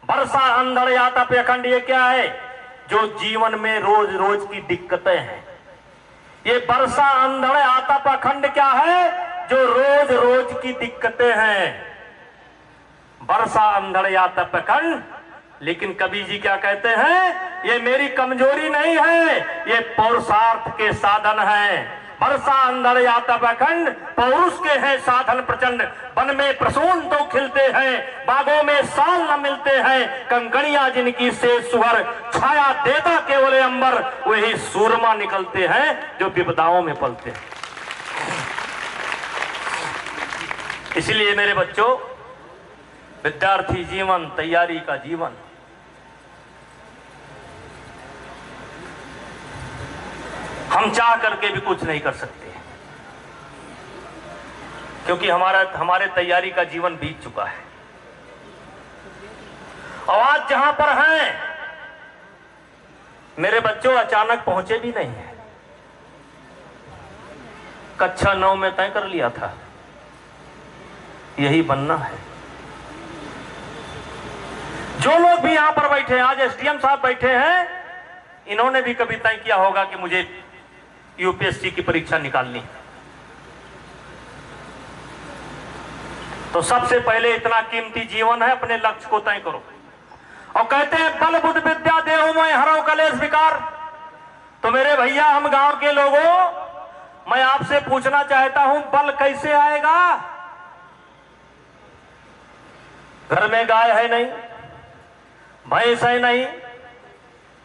वर्षा अंधड़ या तप अखंड, ये क्या है? जो जीवन में रोज रोज की दिक्कतें हैं। ये वर्षा अंधड़ आतप अखंड क्या है? जो रोज रोज की दिक्कतें हैं। वर्षा अंधड़ या तप अखंड। लेकिन कबीर जी क्या कहते हैं? ये मेरी कमजोरी नहीं है, ये पौरुषार्थ के साधन है। वर्षा अंधड़ या तप अखंड, पौरुष के हैं साधन प्रचंड। वन में प्रसून तो खिलते हैं, बागों में साल न मिलते हैं। कंकड़ियां जिनकी से सुहर, छाया देता केवल अंबर। वही सूरमा निकलते हैं जो विपदाओं में पलते हैं। इसलिए मेरे बच्चों, विद्यार्थी जीवन, तैयारी का जीवन, हम चाह करके भी कुछ नहीं कर सकते, क्योंकि हमारे तैयारी का जीवन बीत चुका है। और आज जहां पर हैं मेरे बच्चों, अचानक पहुंचे भी नहीं है। कक्षा 9 में तय कर लिया था यही बनना है। जो लोग भी यहां पर बैठे हैं, आज एसडीएम साहब बैठे हैं, इन्होंने भी कभी तय किया होगा कि मुझे यूपीएससी की परीक्षा निकालनी। तो सबसे पहले इतना कीमती जीवन है, अपने लक्ष्य को तय करो। और कहते हैं बल बुद्ध विद्या देहु मैं हरौ कलेश विकार। तो मेरे भैया, हम गांव के लोगों, मैं आपसे पूछना चाहता हूं, बल कैसे आएगा? घर में गाय है नहीं, भैंस है नहीं,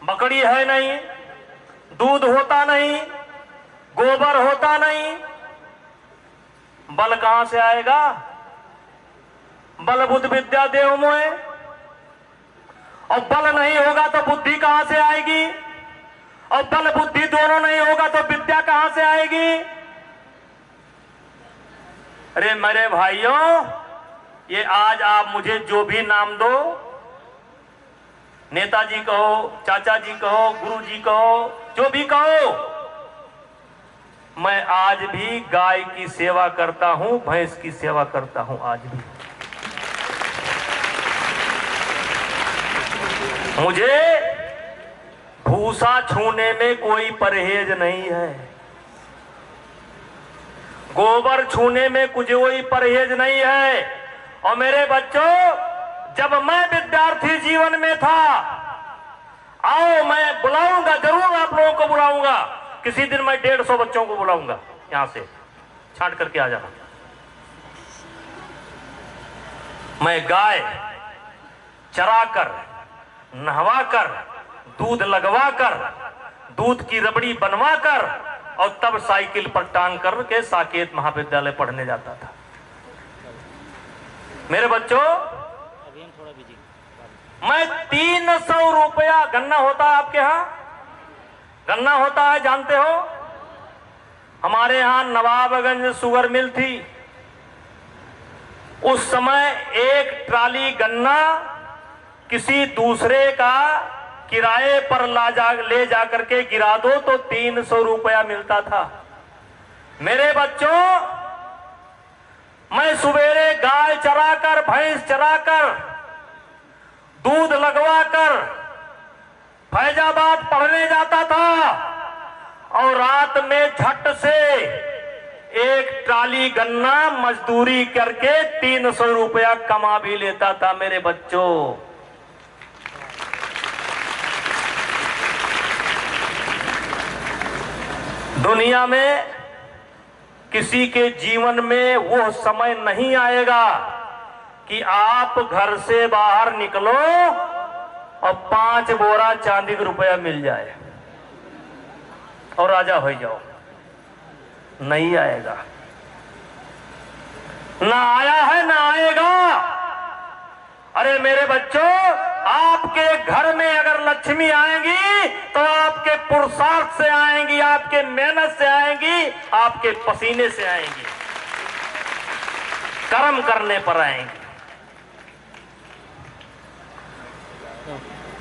बकरी है नहीं, दूध होता नहीं, गोबर होता नहीं, बल कहां से आएगा? बल बुद्ध विद्या देव मोए। और बल नहीं होगा तो बुद्धि कहां से आएगी? और बल बुद्धि दोनों नहीं होगा तो विद्या कहां से आएगी? अरे मेरे भाइयों, ये आज आप मुझे जो भी नाम दो, नेताजी कहो, चाचा जी कहो, गुरु जी कहो, जो भी कहो, मैं आज भी गाय की सेवा करता हूं, भैंस की सेवा करता हूं आज भी। मुझे भूसा छूने में कोई परहेज नहीं है, गोबर छूने में कोई परहेज नहीं है। और मेरे बच्चों, जब मैं विद्यार्थी जीवन में था, आओ मैं बुलाऊंगा, जरूर आप लोगों को बुलाऊंगा। किसी दिन मैं 150 बच्चों को बुलाऊंगा, यहां से छांट करके आ जाना। मैं गाय चराकर, नहवाकर, दूध लगवाकर, दूध की रबड़ी बनवाकर, और तब साइकिल पर टांग करके साकेत महाविद्यालय पढ़ने जाता था। मेरे बच्चों, मैं 300 रुपया, गन्ना होता है आपके यहां? गन्ना होता है, जानते हो? हमारे यहां नवाबगंज शुगर मिल थी। उस समय एक ट्राली गन्ना किसी दूसरे का किराए पर ले जा करके गिरा दो तो 300 रुपया मिलता था। मेरे बच्चों, मैं सवेरे गाय चराकर, भैंस चराकर, दूध लगवाकर फैजाबाद पढ़ने जाता था, और रात में झट से एक ट्राली गन्ना मजदूरी करके 300 रुपया कमा भी लेता था। मेरे बच्चों, दुनिया में किसी के जीवन में वो समय नहीं आएगा कि आप घर से बाहर निकलो और 5 बोरा चांदी का रुपया मिल जाए और राजा हो जाओ। नहीं आएगा, ना आया है, ना आएगा। अरे मेरे बच्चों, आपके घर में अगर लक्ष्मी आएंगी तो आपके पुरुषार्थ से आएंगी, आपके मेहनत से आएंगी, आपके पसीने से आएंगी, कर्म करने पर आएंगी।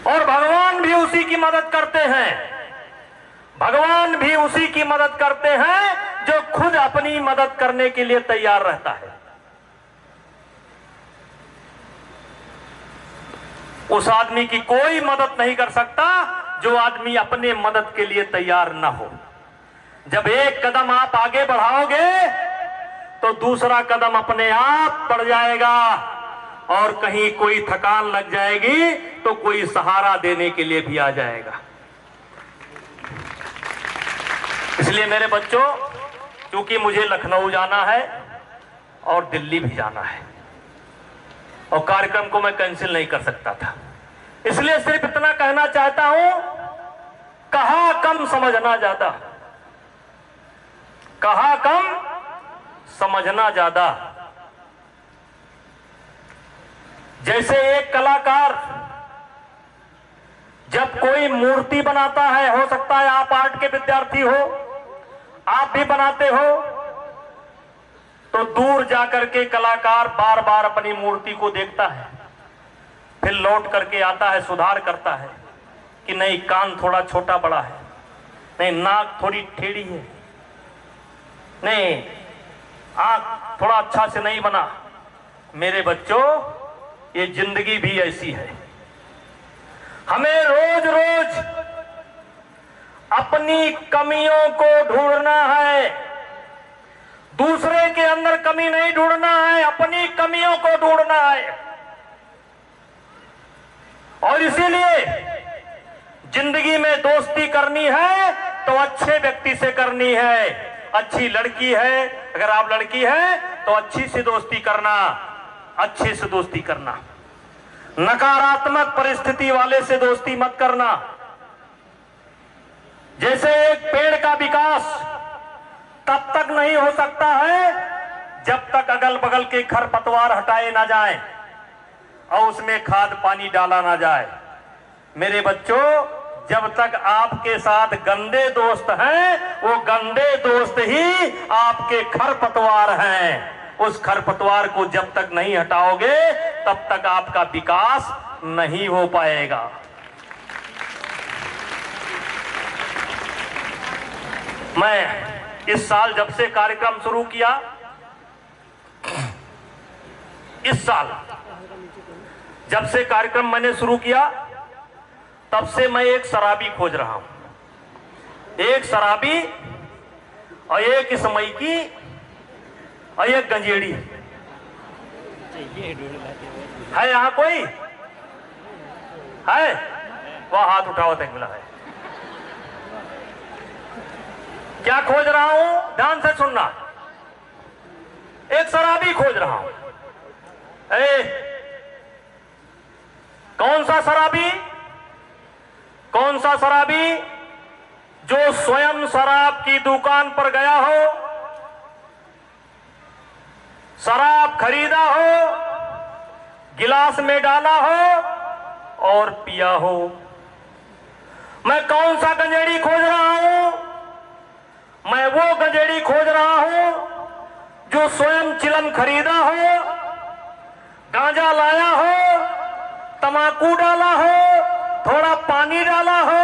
और भगवान भी उसी की मदद करते हैं। भगवान भी उसी की मदद करते हैं जो खुद अपनी मदद करने के लिए तैयार रहता है। उस आदमी की कोई मदद नहीं कर सकता जो आदमी अपने मदद के लिए तैयार न हो। जब एक कदम आप आगे बढ़ाओगे तो दूसरा कदम अपने आप बढ़ जाएगा, और कहीं कोई थकान लग जाएगी तो कोई सहारा देने के लिए भी आ जाएगा। इसलिए मेरे बच्चों, क्योंकि मुझे लखनऊ जाना है और दिल्ली भी जाना है और कार्यक्रम को मैं कैंसिल नहीं कर सकता था, इसलिए सिर्फ इतना कहना चाहता हूं, कहा कम समझना ज्यादा, कहा कम समझना ज्यादा। जैसे एक कलाकार जब कोई मूर्ति बनाता है, हो सकता है आप आर्ट के विद्यार्थी हो, आप भी बनाते हो, तो दूर जाकर के कलाकार बार बार अपनी मूर्ति को देखता है, फिर लौट करके आता है, सुधार करता है कि नहीं कान थोड़ा छोटा बड़ा है, नहीं नाक थोड़ी टेढ़ी है, नहीं आंख थोड़ा अच्छा से नहीं बना। मेरे बच्चों, ये जिंदगी भी ऐसी है। हमें रोज रोज अपनी कमियों को ढूंढना है, दूसरे के अंदर कमी नहीं ढूंढना है, अपनी कमियों को ढूंढना है। और इसीलिए जिंदगी में दोस्ती करनी है तो अच्छे व्यक्ति से करनी है। अच्छी लड़की है, अगर आप लड़की है तो अच्छी सी दोस्ती करना, अच्छे से दोस्ती करना। नकारात्मक परिस्थिति वाले से दोस्ती मत करना। जैसे एक पेड़ का विकास तब तक नहीं हो सकता है जब तक अगल बगल के खरपतवार हटाए ना जाए और उसमें खाद पानी डाला ना जाए। मेरे बच्चों, जब तक आपके साथ गंदे दोस्त हैं, वो गंदे दोस्त ही आपके खरपतवार हैं। उस खरपतवार को जब तक नहीं हटाओगे तब तक आपका विकास नहीं हो पाएगा। मैं इस साल जब से कार्यक्रम शुरू किया, इस साल जब से कार्यक्रम मैंने शुरू किया, तब से मैं एक शराबी खोज रहा हूं। एक शराबी और एक स्मैकी और एक गंजेड़ी है। यहां कोई है? वह हाथ उठाओ, तक मिला है। क्या खोज रहा हूं? ध्यान से सुनना। एक शराबी खोज रहा हूं। कौन सा शराबी? कौन सा शराबी? जो स्वयं शराब की दुकान पर गया हो, शराब खरीदा हो, गिलास में डाला हो और पिया हो। मैं कौन सा गंजेड़ी खोज रहा हूं? मैं वो गंजेड़ी खोज रहा हूं जो स्वयं चिलम खरीदा हो, गांजा लाया हो, तमाकू डाला हो, थोड़ा पानी डाला हो,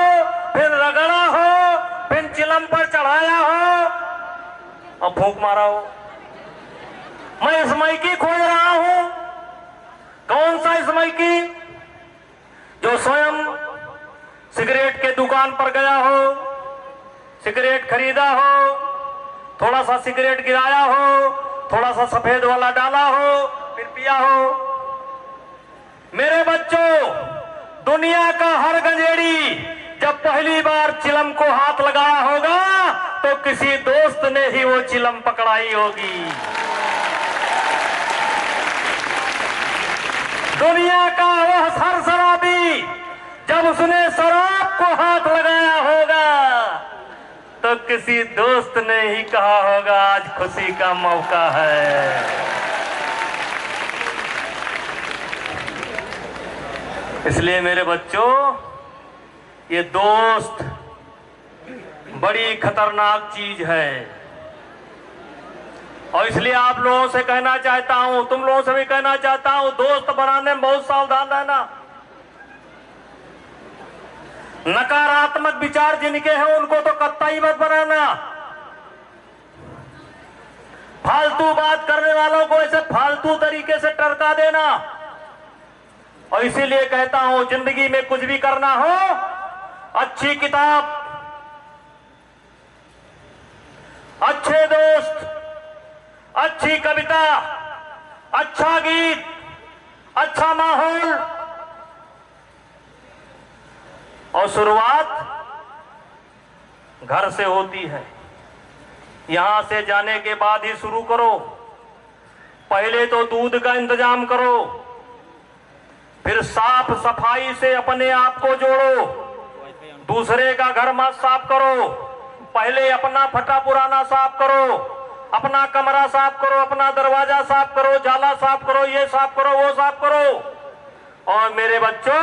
फिर रगड़ा हो, फिर चिलम पर चढ़ाया हो और फूंक मारा हो। मैं स्मैकी खोज रहा हूं। कौन सा स्मैकी? जो स्वयं सिगरेट के दुकान पर गया हो, सिगरेट खरीदा हो, थोड़ा सा सिगरेट गिराया हो, थोड़ा सा सफेद वाला डाला हो, फिर पिया हो। मेरे बच्चों, दुनिया का हर गंजेड़ी जब पहली बार चिलम को हाथ लगाया होगा तो किसी दोस्त ने ही वो चिलम पकड़ाई होगी। दुनिया का वह हर शराबी जब उसने शराब को हाथ लगाया होगा तो किसी दोस्त ने ही कहा होगा आज खुशी का मौका है। इसलिए मेरे बच्चों, ये दोस्त बड़ी खतरनाक चीज है। और इसलिए आप लोगों से कहना चाहता हूं, तुम लोगों से भी कहना चाहता हूं, दोस्त बनाने में बहुत सावधान रहना। नकारात्मक विचार जिनके हैं उनको तो कतई मत बनाना। फालतू बात करने वालों को ऐसे फालतू तरीके से टरका देना और इसीलिए कहता हूं, जिंदगी में कुछ भी करना हो, अच्छी किताब, अच्छे दोस्त, अच्छी कविता, अच्छा गीत, अच्छा माहौल, और शुरुआत घर से होती है। यहां से जाने के बाद ही शुरू करो। पहले तो दूध का इंतजाम करो, फिर साफ सफाई से अपने आप को जोड़ो, दूसरे का घर मत साफ करो, पहले अपना फटा पुराना साफ करो, अपना कमरा साफ करो, अपना दरवाजा साफ करो, जाला साफ करो, ये साफ करो, वो साफ करो। और मेरे बच्चों,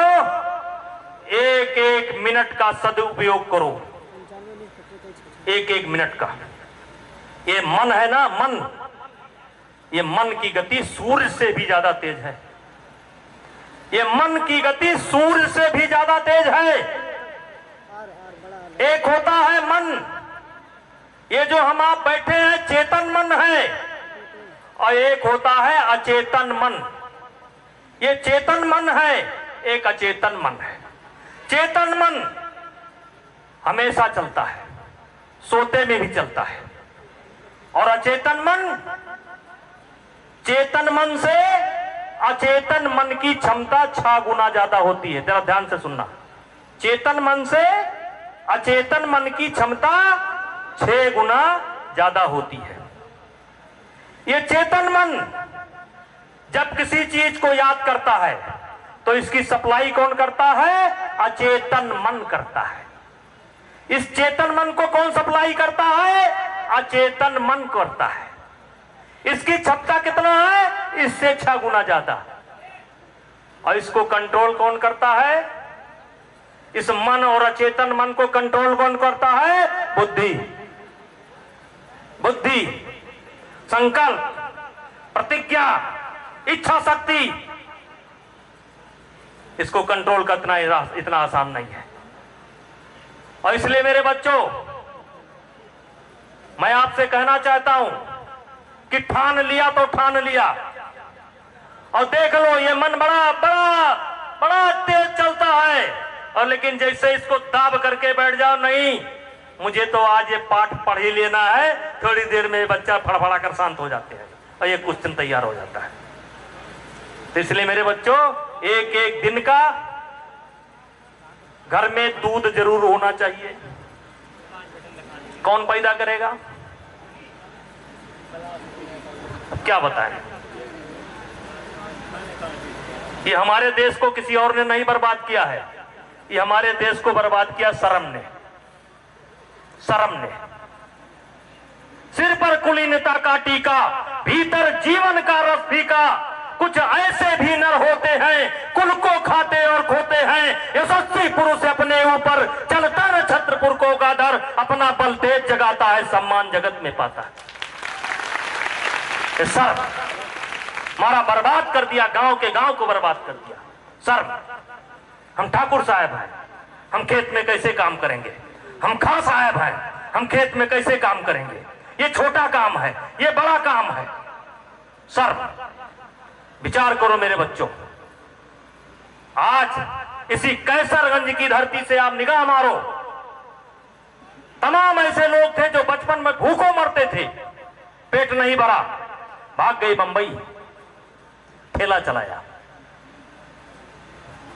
एक एक मिनट का सदुपयोग करो, एक एक मिनट का। ये मन है ना, मन, ये मन की गति सूर्य से भी ज्यादा तेज है। ये मन की गति सूर्य से भी ज्यादा तेज है। एक होता है मन, ये जो हम आप बैठे हैं, चेतन मन है, और एक होता है अचेतन मन। ये चेतन मन है, एक अचेतन मन है। चेतन मन हमेशा चलता है, सोते में भी चलता है, और अचेतन मन, चेतन मन से अचेतन मन की क्षमता 6 गुना ज्यादा होती है। जरा ध्यान से सुनना, चेतन मन से अचेतन मन की क्षमता 6 गुना ज्यादा होती है। ये चेतन मन जब किसी चीज को याद करता है तो इसकी सप्लाई कौन करता है? अचेतन मन करता है। इस चेतन मन को कौन सप्लाई करता है? अचेतन मन करता है। इसकी क्षमता कितना है? इससे 6 गुना ज्यादा। और इसको कंट्रोल कौन करता है? इस मन और अचेतन मन को कंट्रोल कौन करता है? बुद्धि। बुद्धि, संकल्प, प्रतिज्ञा, इच्छा शक्ति, इसको कंट्रोल करना इतना आसान नहीं है। और इसलिए मेरे बच्चों, मैं आपसे कहना चाहता हूं कि ठान लिया तो ठान लिया। और देख लो, ये मन बड़ा बड़ा बड़ा तेज चलता है, और लेकिन जैसे इसको दाब करके बैठ जाओ, नहीं मुझे तो आज ये पाठ पढ़ ही लेना है, थोड़ी देर में बच्चा फड़फड़ा कर शांत हो जाते हैं और ये क्वेश्चन तैयार हो जाता है। तो इसलिए मेरे बच्चों, एक एक दिन का घर में दूध जरूर होना चाहिए। कौन पैदा करेगा? अब क्या बताएं? ये हमारे देश को किसी और ने नहीं बर्बाद किया है, ये हमारे देश को बर्बाद किया शर्म ने। शर्म ने सिर पर कुलीनता का टीका, भीतर जीवन का रस फीका। कुछ ऐसे भी नर होते हैं, कुल को खाते और खोते हैं। यशस्वी पुरुष अपने ऊपर चलता न छत्रपुर को गादर, अपना बल तेज जगाता है, सम्मान जगत में पाता है। सर मारा बर्बाद कर दिया, गांव के गांव को बर्बाद कर दिया। सर, हम ठाकुर साहब हैं, हम खेत में कैसे काम करेंगे? हम खां साहब हैं, हम खेत में कैसे काम करेंगे? ये छोटा काम है, ये बड़ा काम है। सर, विचार करो मेरे बच्चों, आज इसी कैसरगंज की धरती से आप निगाह मारो, तमाम ऐसे लोग थे जो बचपन में भूखों मरते थे, पेट नहीं भरा, भाग गए बंबई, ठेला चलाया,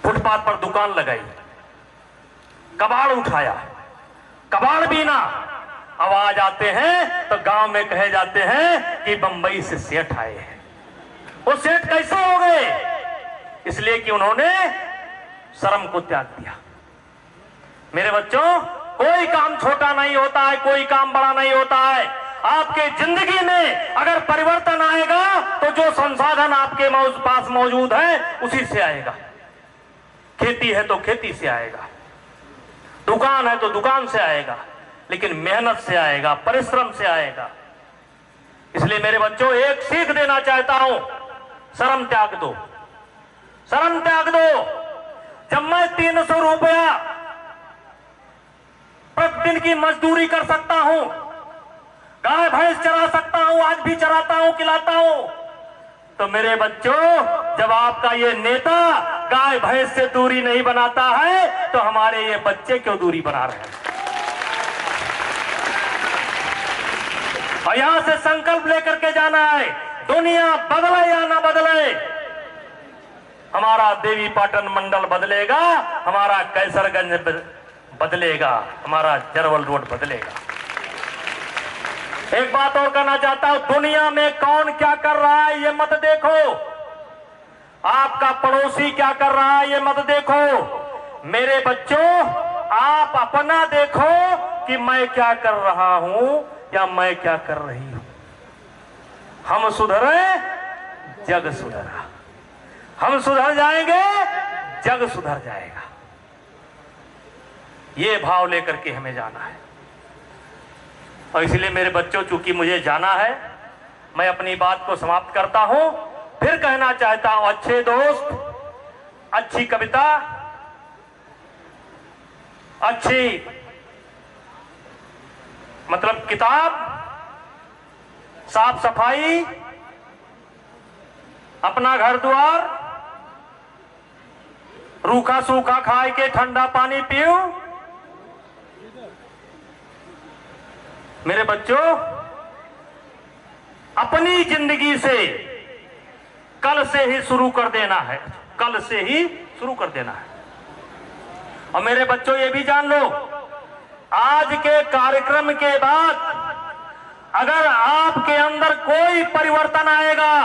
फुटपाथ पर दुकान लगाई, कबाड़ उठाया, कबाड़ बीना। आवाज आते हैं तो गांव में कहे जाते हैं कि बंबई से सेठ आए हैं। वो सेठ कैसे हो गए? इसलिए कि उन्होंने शर्म को त्याग दिया। मेरे बच्चों, कोई काम छोटा नहीं होता है, कोई काम बड़ा नहीं होता है। आपके जिंदगी में अगर परिवर्तन आएगा तो जो संसाधन आपके पास मौजूद है उसी से आएगा। खेती है तो खेती से आएगा, दुकान है तो दुकान से आएगा, लेकिन मेहनत से आएगा, परिश्रम से आएगा। इसलिए मेरे बच्चों, एक सीख देना चाहता हूं, शर्म त्याग दो, शर्म त्याग दो। जब मैं 300 रुपया प्रतिदिन की मजदूरी कर सकता हूं, गाय भैंस चरा सकता हूं, आज भी चराता हूं, खिलाता हूं, तो मेरे बच्चों, जब आपका ये नेता गाय भैंस से दूरी नहीं बनाता है तो हमारे ये बच्चे क्यों दूरी बना रहे हैं? और यहां से संकल्प लेकर के जाना है, दुनिया बदले या ना बदले, हमारा देवी पाटन मंडल बदलेगा, हमारा कैसरगंज बदलेगा, हमारा जरवल रोड बदलेगा। एक बात और कहना चाहता हूं, दुनिया में कौन क्या कर रहा है ये मत देखो, आपका पड़ोसी क्या कर रहा है ये मत देखो। मेरे बच्चों, आप अपना देखो कि मैं क्या कर रहा हूं या मैं क्या कर रही हूं। हम सुधरे, जग सुधरा। हम सुधर जाएंगे, जग सुधर जाएगा। ये भाव लेकर के हमें जाना है। और इसलिए मेरे बच्चों, चूंकि मुझे जाना है, मैं अपनी बात को समाप्त करता हूं। फिर कहना चाहता हूं, अच्छे दोस्त, अच्छी कविता, अच्छी मतलब किताब, साफ सफाई, अपना घर द्वार, रूखा सूखा खाए के ठंडा पानी पियो। मेरे बच्चों, अपनी जिंदगी से कल से ही शुरू कर देना है, कल से ही शुरू कर देना है। और मेरे बच्चों, ये भी जान लो, आज के कार्यक्रम के बाद अगर आपके अंदर कोई परिवर्तन आएगा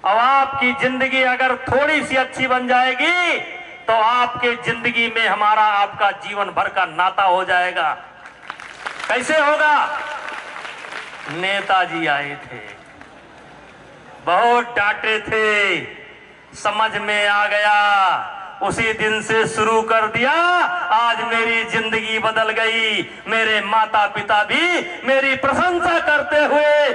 और आपकी जिंदगी अगर थोड़ी सी अच्छी बन जाएगी तो आपके जिंदगी में हमारा आपका जीवन भर का नाता हो जाएगा। कैसे होगा? नेताजी आए थे, बहुत डांटे थे, समझ में आ गया, उसी दिन से शुरू कर दिया। आज मेरी जिंदगी बदल गई। मेरे माता पिता भी मेरी प्रशंसा करते हुए